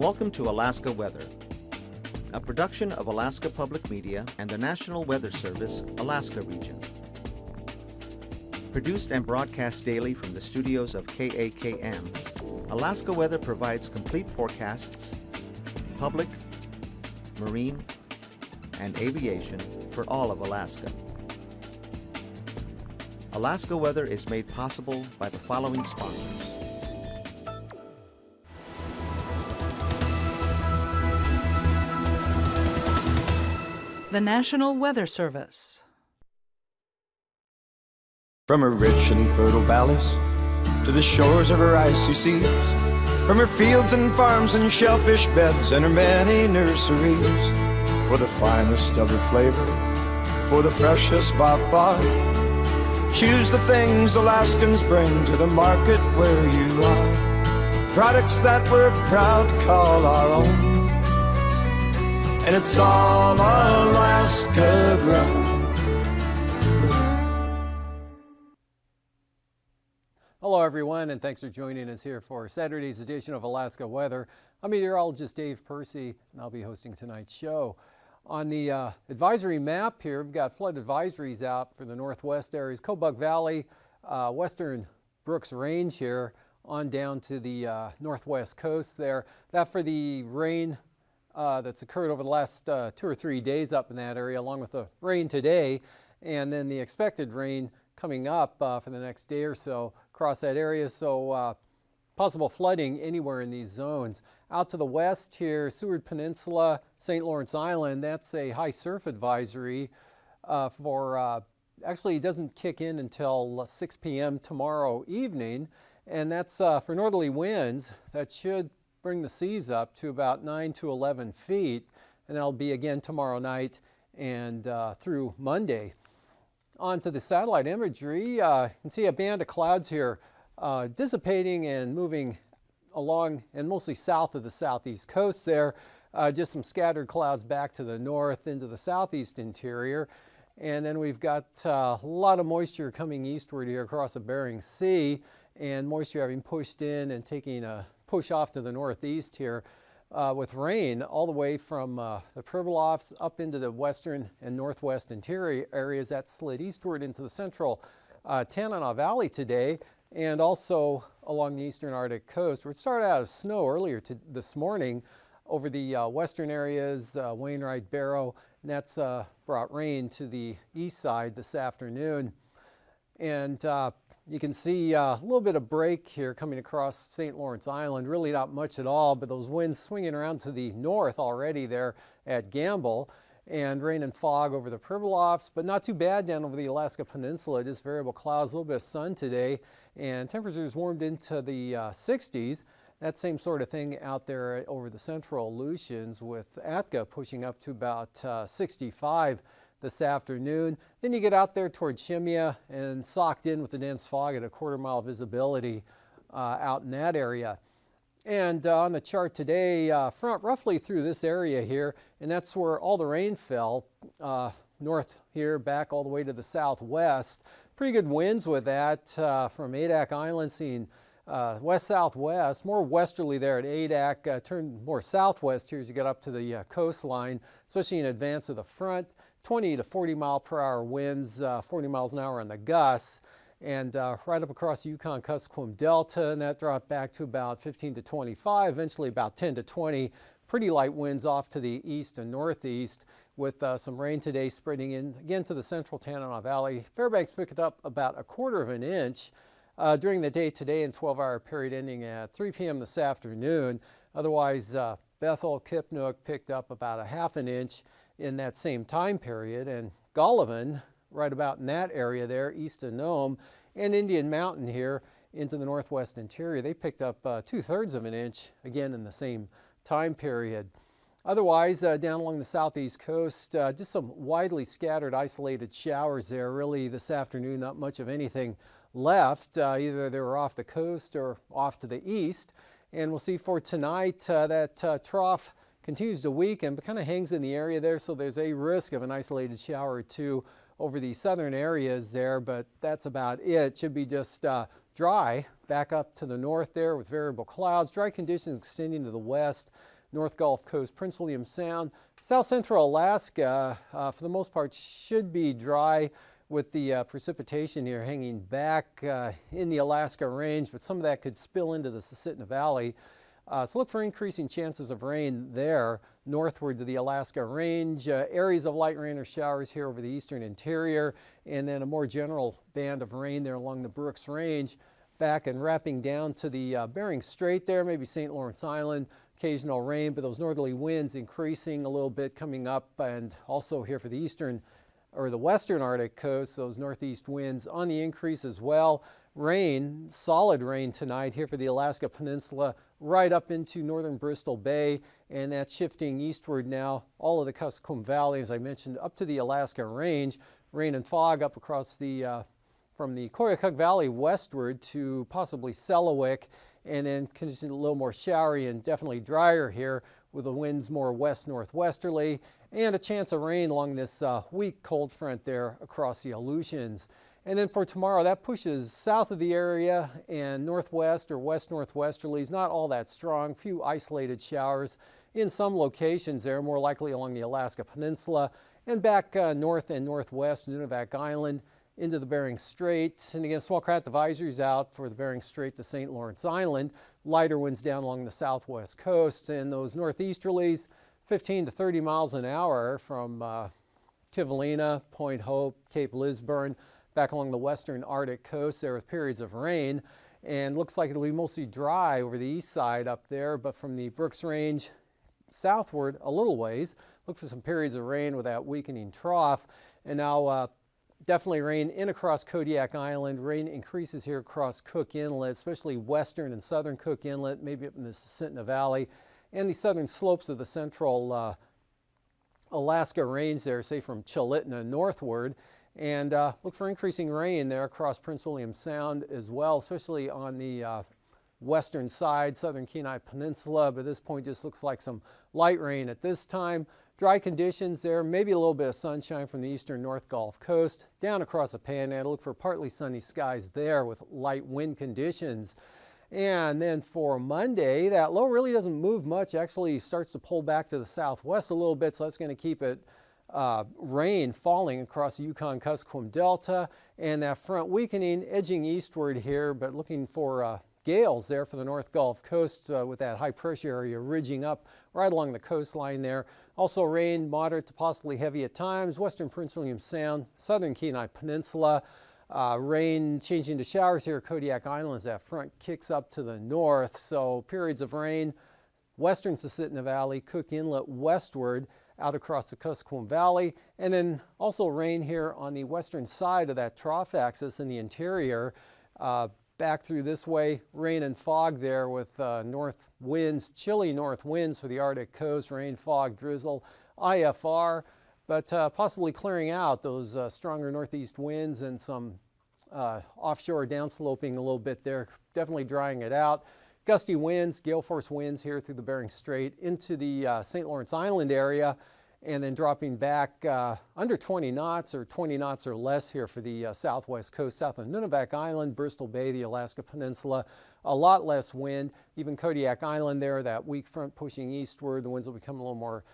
Welcome to Alaska Weather, a production of Alaska Public Media and the National Weather Service, Alaska Region. Produced and broadcast daily from the studios of KAKM, Alaska Weather provides complete forecasts, public, marine, and aviation for all of Alaska. Alaska Weather is made possible by the following sponsors. The National Weather Service. From her rich and fertile valleys to the shores of her icy seas, from her fields and farms and shellfish beds and her many nurseries, for the finest of her flavor, for the freshest by far, choose the things Alaskans bring to the market where you are. Products that we're proud to call our own, and it's all Alaska grown. Hello everyone, and thanks for joining us here for Saturday's edition of Alaska Weather. I'm meteorologist Dave Percy, and I'll be hosting tonight's show. On the advisory map here, we've got flood advisories out for the northwest areas, Kobuk Valley, western Brooks Range here, on down to the northwest coast there. That for the rain that's occurred over the last 2 or 3 days up in that area, along with the rain today, and then the expected rain coming up for the next day or so across that area. So possible flooding anywhere in these zones. Out to the west here, Seward Peninsula, St. Lawrence Island, that's a high surf advisory actually it doesn't kick in until 6 p.m. tomorrow evening, and that's for northerly winds. That should bring the seas up to about 9 to 11 feet, and that'll be again tomorrow night and through Monday. On to the satellite imagery, you can see a band of clouds here dissipating and moving along and mostly south of the southeast coast there. Just some scattered clouds back to the north into the southeast interior. And then we've got a lot of moisture coming eastward here across the Bering Sea, and moisture having pushed in and taking a push off to the northeast here with rain all the way from the Pribilofs up into the western and northwest interior areas. That slid eastward into the central Tanana Valley today, and also along the eastern Arctic coast, where it started out as snow earlier this morning over the western areas, Wainwright, Barrow, and that's brought rain to the east side this afternoon. And you can see a little bit of break here coming across St. Lawrence Island, really not much at all, but those winds swinging around to the north already there at Gamble, and rain and fog over the Pribilofs, but not too bad down over the Alaska Peninsula. Just variable clouds, a little bit of sun today, and temperatures warmed into the 60s. That same sort of thing out there over the central Aleutians, with Atka pushing up to about 65 this afternoon. Then you get out there towards Shemya and socked in with the dense fog at a quarter-mile visibility out in that area. And on the chart today, front roughly through this area here, and that's where all the rain fell, north here, back all the way to the southwest. Pretty good winds with that from Adak Island, seeing west-southwest, more westerly there at Adak, turn more southwest here as you get up to the coastline, especially in advance of the front. 20 to 40 mile per hour winds, 40 miles an hour on the gusts, and right up across Yukon-Kuskokwim Delta, and that dropped back to about 15 to 25, eventually about 10 to 20. Pretty light winds off to the east and northeast, with some rain today spreading in again to the central Tanana Valley. Fairbanks picked up about 1/4 of an inch during the day today in 12-hour period ending at 3 p.m. this afternoon. Otherwise, Bethel, Kipnuk picked up about 1/2 an inch in that same time period, and Golovin, right about in that area there, east of Nome, and Indian Mountain here into the northwest interior, they picked up 2/3 of an inch, again in the same time period. Otherwise, down along the southeast coast, just some widely scattered isolated showers there. Really this afternoon, not much of anything left. Either they were off the coast or off to the east. And we'll see for tonight that trough continues to weaken, but kind of hangs in the area there, so there's a risk of an isolated shower or two over the southern areas there, but that's about it. Should be just dry back up to the north there with variable clouds. Dry conditions extending to the west North Gulf Coast, Prince William Sound. South central Alaska, for the most part, should be dry with the precipitation here hanging back in the Alaska range, but some of that could spill into the Susitna Valley. So look for increasing chances of rain there northward to the Alaska range. Areas of light rain or showers here over the eastern interior, and then a more general band of rain there along the Brooks Range, back and wrapping down to the Bering Strait there, maybe St. Lawrence Island. Occasional rain, but those northerly winds increasing a little bit coming up, and also here for the eastern or the western Arctic coast, those northeast winds on the increase as well. Rain, solid rain tonight here for the Alaska Peninsula, right up into northern Bristol Bay, and that's shifting eastward now, all of the Kuskokwim Valley, as I mentioned, up to the Alaska range. Rain and fog up across the, from the Koyukuk Valley westward to possibly Selawik, and then conditions a little more showery and definitely drier here with the winds more west-northwesterly, and a chance of rain along this weak cold front there across the Aleutians. And then for tomorrow, that pushes south of the area and northwest or west-northwesterlies, not all that strong, few isolated showers in some locations there, more likely along the Alaska Peninsula, and back north and northwest Nunivak Island into the Bering Strait. And again, small craft advisories out for the Bering Strait to St. Lawrence Island. Lighter winds down along the southwest coast, and those northeasterlies 15 to 30 miles an hour from Kivalina, Point Hope, Cape Lisburne, back along the western Arctic coast there with periods of rain. And looks like it'll be mostly dry over the east side up there, but from the Brooks Range southward a little ways, look for some periods of rain with that weakening trough. And now definitely rain in across Kodiak Island. Rain increases here across Cook Inlet, especially western and southern Cook Inlet, maybe up in the Susitna Valley, and the southern slopes of the central Alaska range there, say from Chalitna northward. And look for increasing rain there across Prince William Sound as well, especially on the western side, southern Kenai Peninsula. But at this point, just looks like some light rain at this time. Dry conditions there, maybe a little bit of sunshine from the eastern North Gulf Coast. Down across the Panhandle, look for partly sunny skies there with light wind conditions. And then for Monday, that low really doesn't move much, actually starts to pull back to the southwest a little bit, so that's going to keep it rain falling across the Yukon-Kuskokwim Delta, and that front weakening, edging eastward here, but looking for gales there for the North Gulf Coast with that high pressure area ridging up right along the coastline there. Also rain, moderate to possibly heavy at times, western Prince William Sound, southern Kenai Peninsula. Rain changing to showers here at Kodiak Island as that front kicks up to the north. So periods of rain, western Susitna Valley, Cook Inlet westward, out across the Kuskokwim Valley, and then also rain here on the western side of that trough axis in the interior. Back through this way, rain and fog there with north winds, chilly north winds for the Arctic coast, rain, fog, drizzle, IFR, but possibly clearing out those stronger northeast winds and some offshore downsloping a little bit there, definitely drying it out. Gusty winds, gale force winds here through the Bering Strait into the St. Lawrence Island area, and then dropping back under 20 knots or 20 knots or less here for the southwest coast, south of Nunivak Island, Bristol Bay, the Alaska Peninsula. A lot less wind, even Kodiak Island there, that weak front pushing eastward. The winds will become a little more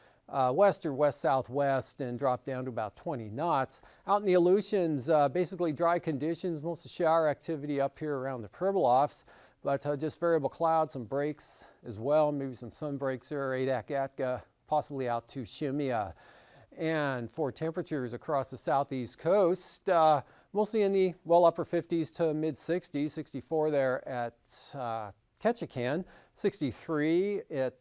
west or west-southwest and drop down to about 20 knots. Out in the Aleutians, basically dry conditions, most of shower activity up here around the Pribilofs, but just variable clouds, some breaks as well, maybe some sun breaks there, Adak, Atka, possibly out to Shimia. And for temperatures across the southeast coast, mostly in the upper 50s to mid 60s, 64 there at Ketchikan, 63 at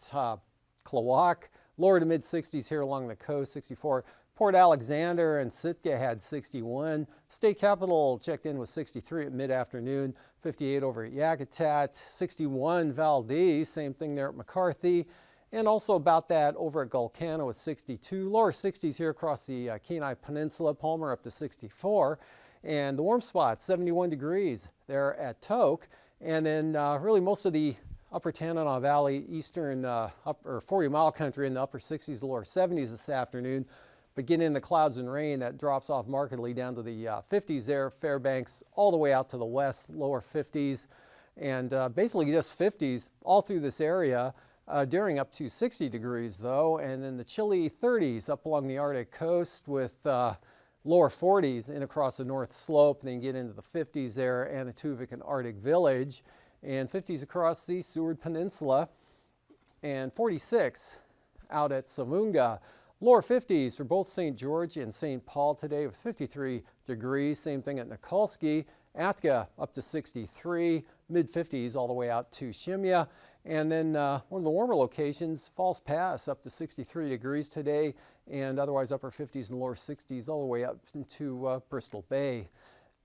Klawock, lower to mid 60s here along the coast, 64. Port Alexander and Sitka had 61. State capital checked in with 63 at mid-afternoon, 58 over at Yakutat, 61 Valdez, same thing there at McCarthy, and also about that over at Gulkana with 62. Lower 60s here across the Kenai Peninsula, Palmer up to 64. And the warm spot, 71 degrees there at Tok. And then really most of the upper Tanana Valley, eastern or 40-mile country in the upper 60s, lower 70s this afternoon. But getting in the clouds and rain, that drops off markedly down to the 50s there, Fairbanks, all the way out to the west, lower 50s. And basically just 50s all through this area. daring up to 60 degrees though, and then the chilly 30s up along the Arctic coast with lower 40s in across the North Slope, then get into the 50s there, Anaktuvik and Arctic Village, and 50s across the Seward Peninsula, and 46 out at Samunga. Lower 50s for both St. George and St. Paul today with 53 degrees. Same thing at Nikolsky. Atka up to 63, mid 50s all the way out to Shimya. And then one of the warmer locations, Falls Pass, up to 63 degrees today, and otherwise upper 50s and lower 60s all the way up into Bristol Bay.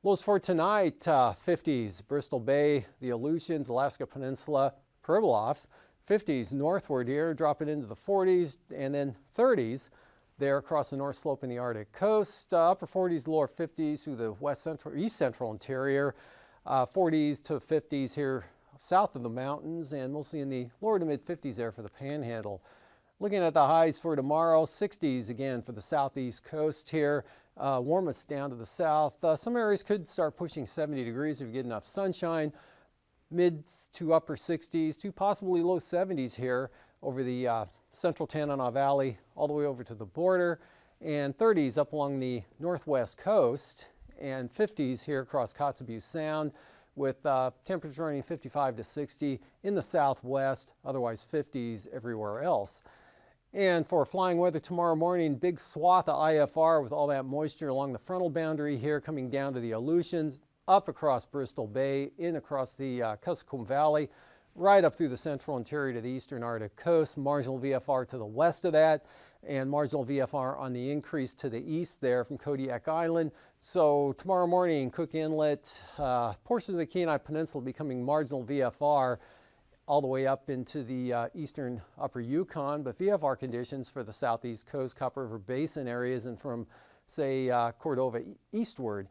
Lows for tonight, 50s, Bristol Bay, the Aleutians, Alaska Peninsula, Pribilofs. 50s northward here, dropping into the 40s, and then 30s there across the North Slope and the Arctic coast. Upper 40s, lower 50s through the west central, east central interior. 40s to 50s here south of the mountains, and mostly in the lower to mid 50s there for the Panhandle. Looking at the highs for tomorrow, 60s again for the southeast coast here. Warmest down to the south. Some areas could start pushing 70 degrees if you get enough sunshine. Mid to upper 60s to possibly low 70s here over the central Tanana Valley all the way over to the border, and 30s up along the northwest coast, and 50s here across Kotzebue Sound with temperatures running 55 to 60 in the southwest, otherwise 50s everywhere else. And for flying weather tomorrow morning, big swath of IFR with all that moisture along the frontal boundary here coming down to the Aleutians, up across Bristol Bay, in across the Kuskokwim Valley, right up through the central interior to the eastern Arctic coast, marginal VFR to the west of that, and marginal VFR on the increase to the east there from Kodiak Island. So tomorrow morning, Cook Inlet, portions of the Kenai Peninsula becoming marginal VFR all the way up into the eastern upper Yukon, but VFR conditions for the southeast coast, Copper River Basin areas, and from, say, Cordova eastward.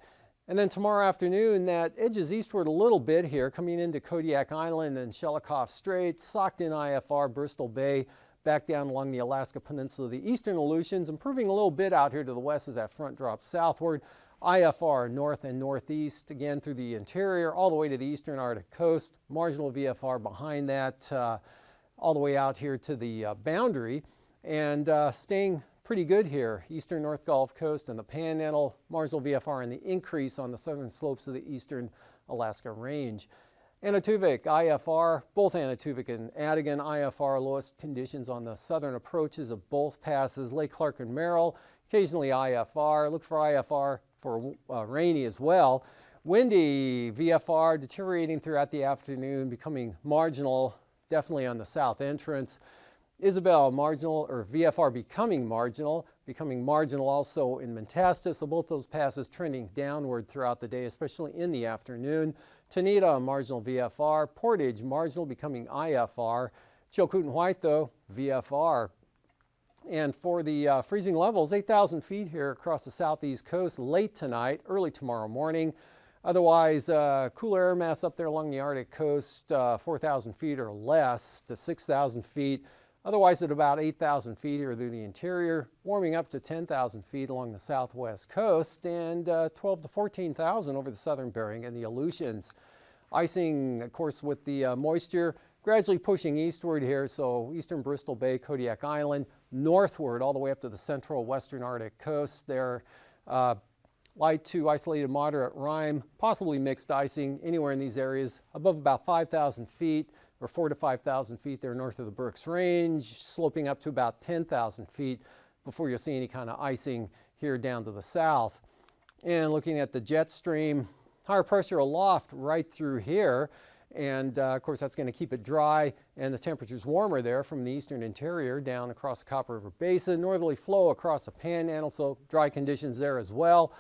And then tomorrow afternoon, that edges eastward a little bit here, coming into Kodiak Island and Shelikof Strait, socked in IFR, Bristol Bay, back down along the Alaska Peninsula, the eastern Aleutians, improving a little bit out here to the west as that front drops southward. IFR north and northeast, again through the interior, all the way to the eastern Arctic coast, marginal VFR behind that, all the way out here to the boundary, and staying pretty good here, eastern North Gulf Coast and the Panhandle, marginal VFR and the increase on the southern slopes of the eastern Alaska Range. Anaktuvik, IFR, both Anaktuvik and Adigan, IFR, lowest conditions on the southern approaches of both passes, Lake Clark and Merrill, occasionally IFR. Look for IFR for rainy as well. Windy, VFR deteriorating throughout the afternoon, becoming marginal, definitely on the south entrance. Isabel, marginal, or VFR becoming marginal also in Mentasta, so both those passes trending downward throughout the day, especially in the afternoon. Tanita, marginal VFR. Portage, marginal, becoming IFR. Chilcoot and White, though, VFR. And for the freezing levels, 8,000 feet here across the southeast coast late tonight, early tomorrow morning. Otherwise, cooler air mass up there along the Arctic coast, 4,000 feet or less to 6,000 feet. Otherwise, at about 8,000 feet here through the interior, warming up to 10,000 feet along the southwest coast, and 12 to 14,000 over the southern Bering and the Aleutians. Icing, of course, with the moisture, gradually pushing eastward here, so eastern Bristol Bay, Kodiak Island, northward all the way up to the central western Arctic coast there. Light to isolated moderate rime, possibly mixed icing anywhere in these areas above about 5,000 feet. Or 4,000 to 5,000 feet there north of the Brooks Range, sloping up to about 10,000 feet before you'll see any kind of icing here down to the south. And looking at the jet stream, higher pressure aloft right through here, and of course that's going to keep it dry, and the temperature's warmer there from the eastern interior down across the Copper River Basin. Northerly flow across the Panhandle, so dry conditions there as well.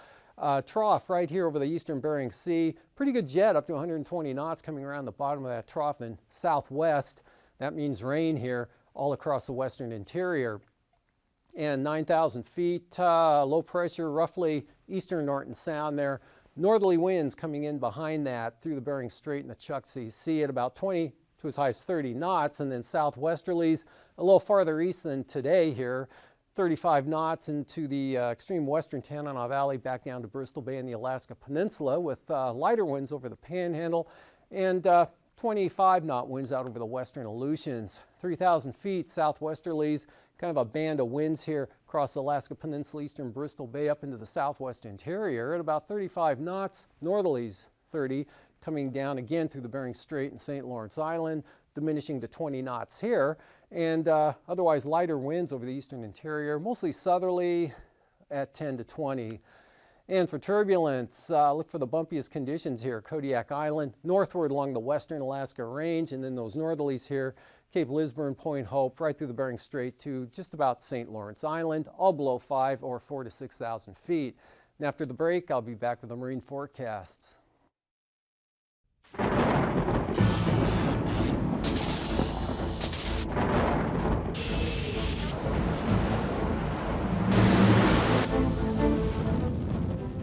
Trough right here over the eastern Bering Sea. Pretty good jet up to 120 knots coming around the bottom of that trough. Then southwest, that means rain here all across the western interior. And 9,000 feet, low pressure, roughly eastern Norton Sound there. Northerly winds coming in behind that through the Bering Strait and the Chukchi Sea at about 20 to as high as 30 knots. And then southwesterlies a little farther east than today here. 35 knots into the extreme western Tanana Valley back down to Bristol Bay and the Alaska Peninsula with lighter winds over the Panhandle, and 25-knot winds out over the western Aleutians, 3,000 feet southwesterlies, kind of a band of winds here across the Alaska Peninsula, eastern Bristol Bay up into the southwest interior at about 35 knots, northerlies 30, coming down again through the Bering Strait and St. Lawrence Island, diminishing to 20 knots here, and otherwise lighter winds over the eastern interior, mostly southerly at 10 to 20. And for turbulence, look for the bumpiest conditions here, Kodiak Island, northward along the western Alaska Range, and then those northerlies here, Cape Lisburne, Point Hope, right through the Bering Strait to just about St. Lawrence Island, all below 5 or 4 to 6,000 feet. And after the break, I'll be back with the marine forecasts.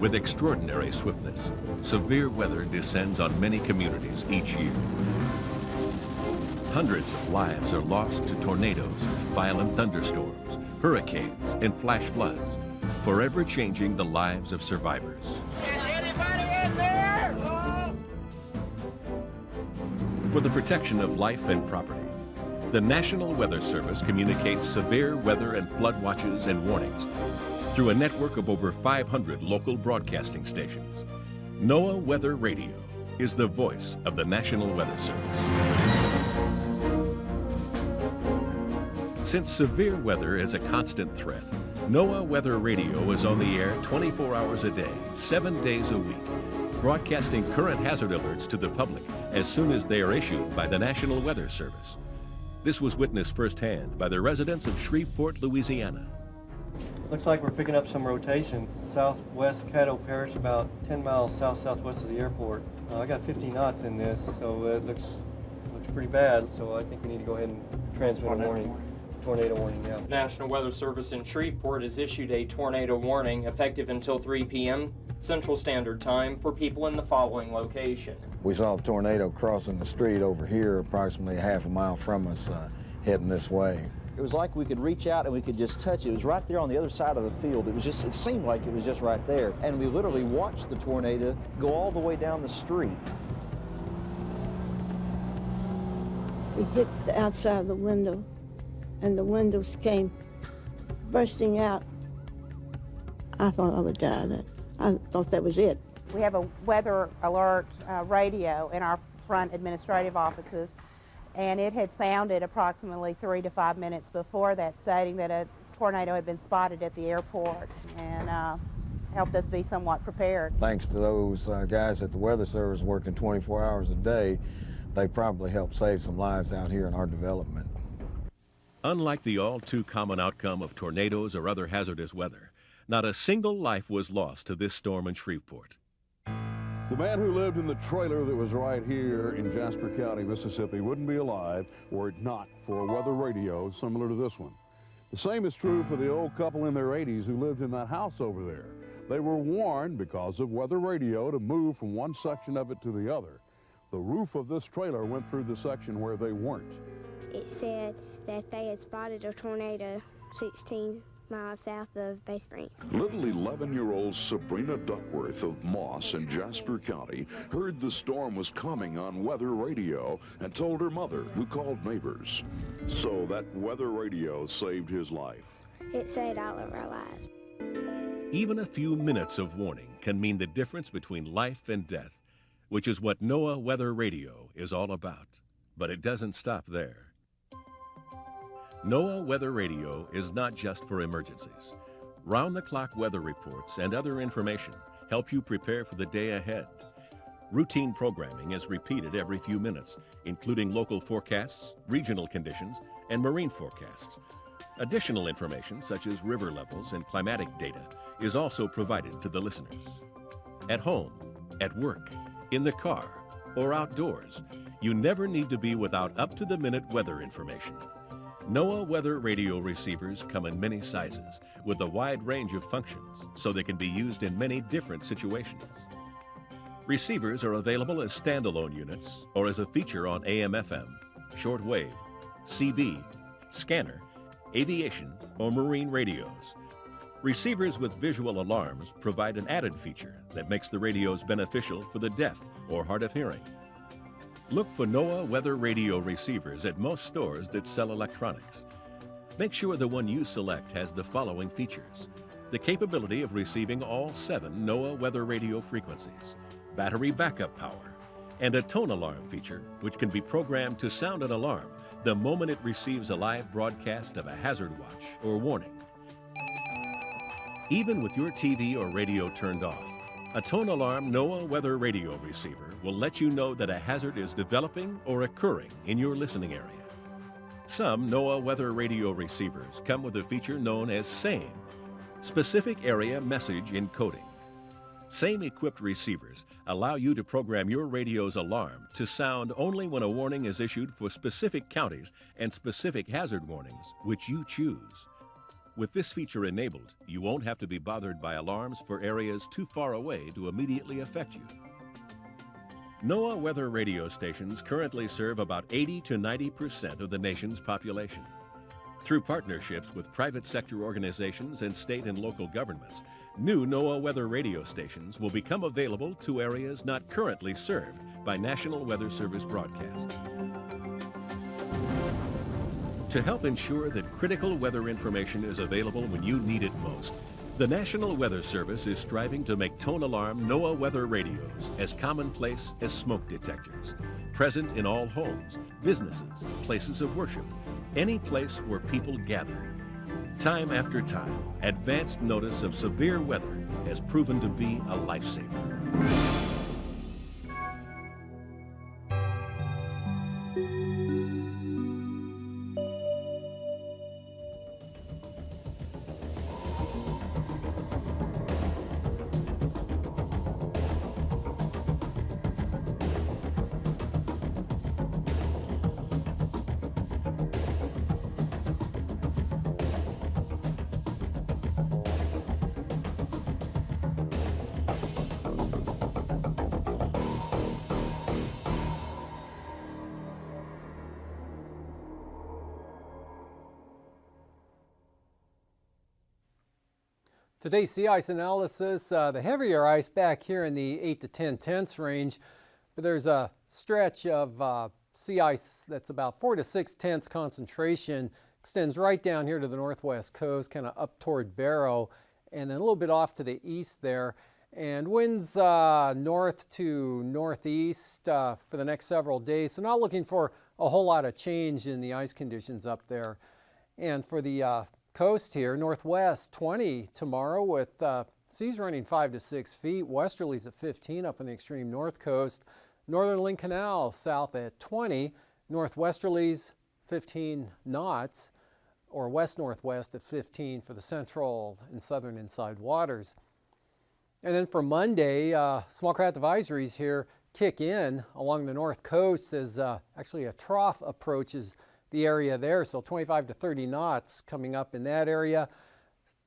With extraordinary swiftness, severe weather descends on many communities each year. Hundreds of lives are lost to tornadoes, violent thunderstorms, hurricanes, and flash floods, forever changing the lives of survivors. Is anybody in there? For the protection of life and property, the National Weather Service communicates severe weather and flood watches and warnings through a network of over 500 local broadcasting stations. NOAA Weather Radio is the voice of the National Weather Service. Since severe weather is a constant threat, NOAA Weather Radio is on the air 24 hours a day, 7 days a week, broadcasting current hazard alerts to the public as soon as they are issued by the National Weather Service. This was witnessed firsthand by the residents of Shreveport, Louisiana. Looks like we're picking up some rotation. Southwest Caddo Parish, about 10 miles south-southwest of the airport. I got 50 knots in this, so it looks pretty bad. So I think we need to go ahead and transmit a warning. Tornado warning, yeah. National Weather Service in Shreveport has issued a tornado warning effective until 3 p.m. Central Standard Time for people in the following location. We saw the tornado crossing the street over here, approximately a half a mile from us, heading this way. It was like we could reach out and we could just touch it. It was right there on the other side of the field. It seemed like it was just right there. And we literally watched the tornado go all the way down the street. It hit the outside of the window, and the windows came bursting out. I thought I would die. I thought that was it. We have a weather alert radio in our front administrative offices, and it had sounded approximately 3 to 5 minutes before that, stating that a tornado had been spotted at the airport, and helped us be somewhat prepared. Thanks to those guys at the Weather Service working 24 hours a day, they probably helped save some lives out here in our development. Unlike the all-too-common outcome of tornadoes or other hazardous weather, not a single life was lost to this storm in Shreveport. The man who lived in the trailer that was right here in Jasper County, Mississippi, wouldn't be alive were it not for a weather radio similar to this one. The same is true for the old couple in their 80s who lived in that house over there. They were warned because of weather radio to move from one section of it to the other. The roof of this trailer went through the section where they weren't. It said that they had spotted a tornado 16 miles south of Bay Springs. Little 11-year-old Sabrina Duckworth of Moss in Jasper County heard the storm was coming on weather radio and told her mother, who called neighbors. So that weather radio saved his life. It saved all of our lives. Even a few minutes of warning can mean the difference between life and death, which is what NOAA Weather Radio is all about. But it doesn't stop there. NOAA Weather Radio is not just for emergencies. Round-the-clock weather reports and other information help you prepare for the day ahead. Routine programming is repeated every few minutes, including local forecasts, regional conditions, and marine forecasts. Additional information, such as river levels and climatic data, is also provided to the listeners. At home, at work, in the car, or outdoors, you never need to be without up-to-the-minute weather information. NOAA Weather Radio receivers come in many sizes with a wide range of functions, so they can be used in many different situations. Receivers are available as standalone units or as a feature on AM/FM, shortwave, CB, scanner, aviation, or marine radios. Receivers with visual alarms provide an added feature that makes the radios beneficial for the deaf or hard of hearing. Look for NOAA weather radio receivers at most stores that sell electronics. Make sure the one you select has the following features: the capability of receiving all 7 NOAA weather radio frequencies, battery backup power, and a tone alarm feature which can be programmed to sound an alarm the moment it receives a live broadcast of a hazard watch or warning. Even with your TV or radio turned off, a tone alarm NOAA weather radio receiver will let you know that a hazard is developing or occurring in your listening area. Some NOAA weather radio receivers come with a feature known as SAME, Specific Area Message Encoding. SAME-equipped receivers allow you to program your radio's alarm to sound only when a warning is issued for specific counties and specific hazard warnings, which you choose. With this feature enabled, you won't have to be bothered by alarms for areas too far away to immediately affect you. NOAA weather radio stations currently serve about 80 to 90% of the nation's population. Through partnerships with private sector organizations and state and local governments, new NOAA weather radio stations will become available to areas not currently served by National Weather Service broadcasts. To help ensure that critical weather information is available when you need it most, the National Weather Service is striving to make tone alarm NOAA weather radios as commonplace as smoke detectors, present in all homes, businesses, places of worship, any place where people gather. Time after time, advanced notice of severe weather has proven to be a lifesaver. Today's sea ice analysis, the heavier ice back here in the 8 to 10 tenths range, but there's a stretch of sea ice that's about 4 to 6 tenths concentration, extends right down here to the northwest coast, kind of up toward Barrow, and then a little bit off to the east there. And winds north to northeast for the next several days, so not looking for a whole lot of change in the ice conditions up there. And for the coast here, northwest 20 tomorrow with seas running 5 to 6 feet, westerlies at 15 up on the extreme north coast, northern Lynn Canal south at 20, northwesterlies 15 knots, or west-northwest at 15 for the central and southern inside waters. And then for Monday, small craft advisories here kick in along the north coast as actually a trough approaches the area there, so 25 to 30 knots coming up in that area,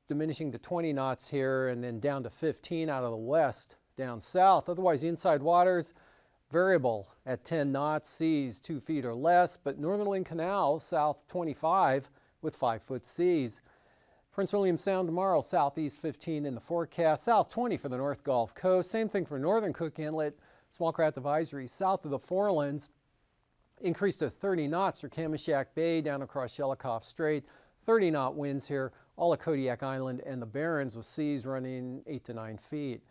diminishing to 20 knots here, and then down to 15 out of the west down south. Otherwise, inside waters, variable at 10 knots, seas 2 feet or less, but northern Lynn Canal south 25 with 5-foot seas. Prince William Sound tomorrow, southeast 15 in the forecast, south 20 for the North Gulf Coast. Same thing for northern Cook Inlet, small craft advisory south of the Forelands. Increased to 30 knots for Kamishak Bay down across Shelikof Strait. 30-knot winds here, all of Kodiak Island and the Barrens with seas running 8 to 9 feet.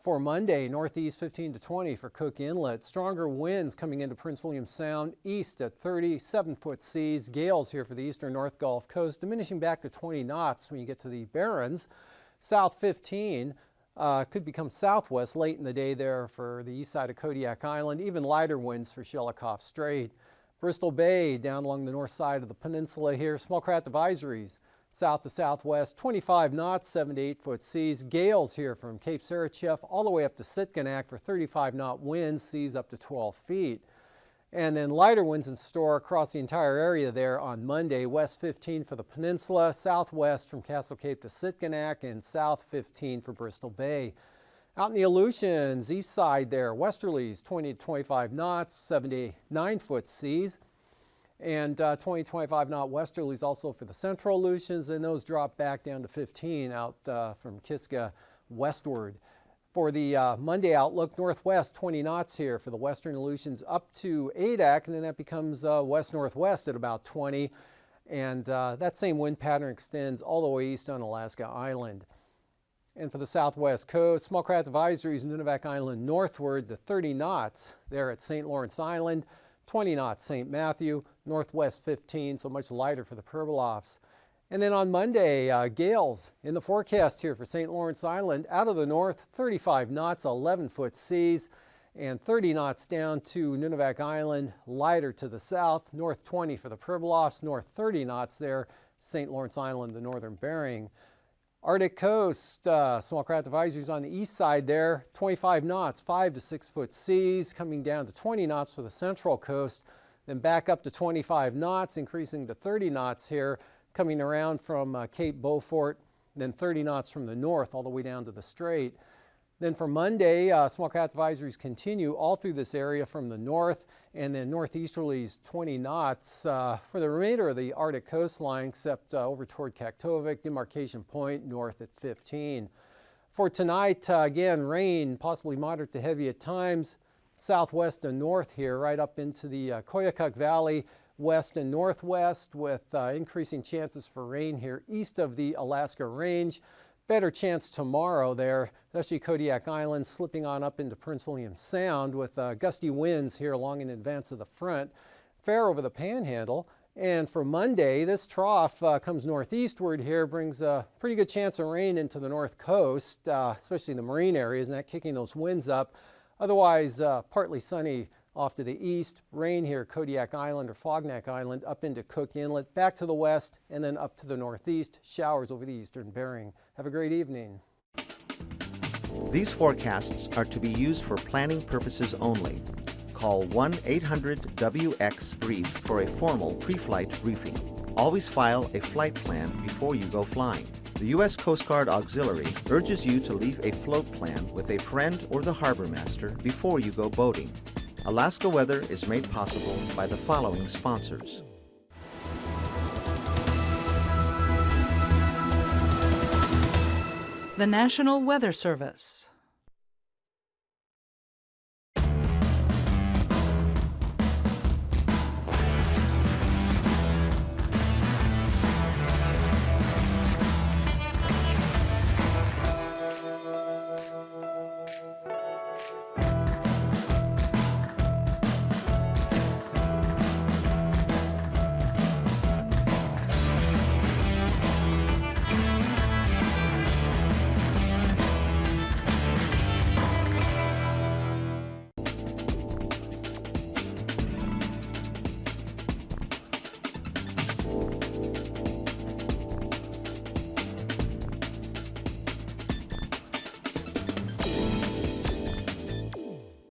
For Monday, northeast 15 to 20 for Cook Inlet. Stronger winds coming into Prince William Sound east at 37-foot seas. Gales here for the eastern North Gulf Coast, diminishing back to 20 knots when you get to the Barrens. South 15. Could become southwest late in the day there for the east side of Kodiak Island, even lighter winds for Shelikof Strait. Bristol Bay down along the north side of the peninsula here, small craft advisories south to southwest, 25 knots, 7 to 8-foot seas. Gales here from Cape Sarachev all the way up to Sitkinak for 35-knot winds, seas up to 12 feet. And then lighter winds in store across the entire area there on Monday. West 15 for the peninsula, southwest from Castle Cape to Sitkinak, and south 15 for Bristol Bay. Out in the Aleutians, east side there, westerlies 20 to 25 knots, 7 to 9-foot seas. And 20 to 25 knot westerlies also for the central Aleutians, and those drop back down to 15 out from Kiska westward. For the Monday outlook, northwest 20 knots here for the western Aleutians up to Adak, and then that becomes west-northwest at about 20. And that same wind pattern extends all the way east on Alaska Island. And for the southwest coast, small craft advisories Nunivak Island northward to 30 knots there at St. Lawrence Island, 20 knots St. Matthew, northwest 15, so much lighter for the Pribilofs. And then on Monday, gales in the forecast here for St. Lawrence Island. Out of the north, 35 knots, 11-foot seas, and 30 knots down to Nunivak Island, lighter to the south, north 20 for the Pribilofs, north 30 knots there, St. Lawrence Island, the northern Bering. Arctic coast, small craft advisories on the east side there, 25 knots, 5 to 6 foot seas, coming down to 20 knots for the central coast, then back up to 25 knots, increasing to 30 knots here, coming around from Cape Beaufort, then 30 knots from the north all the way down to the strait. Then for Monday, small craft advisories continue all through this area from the north, and then northeasterlies 20 knots for the remainder of the Arctic coastline, except over toward Kaktovik, demarcation point north at 15. For tonight, again, rain, possibly moderate to heavy at times, southwest and north here, right up into the Koyukuk Valley, west and northwest, with increasing chances for rain here east of the Alaska Range. Better chance tomorrow there, especially Kodiak Island slipping on up into Prince William Sound with gusty winds here along in advance of the front. Fair over the Panhandle. And for Monday, this trough comes northeastward here, brings a pretty good chance of rain into the north coast, especially the marine areas, and that kicking those winds up. Otherwise, partly sunny off to the east, rain here, Kodiak Island or Fognak Island, up into Cook Inlet, back to the west, and then up to the northeast, showers over the eastern Bering. Have a great evening. These forecasts are to be used for planning purposes only. Call 1-800-WX-BRIEF for a formal pre-flight briefing. Always file a flight plan before you go flying. The U.S. Coast Guard Auxiliary urges you to leave a float plan with a friend or the harbor master before you go boating. Alaska Weather is made possible by the following sponsors. The National Weather Service.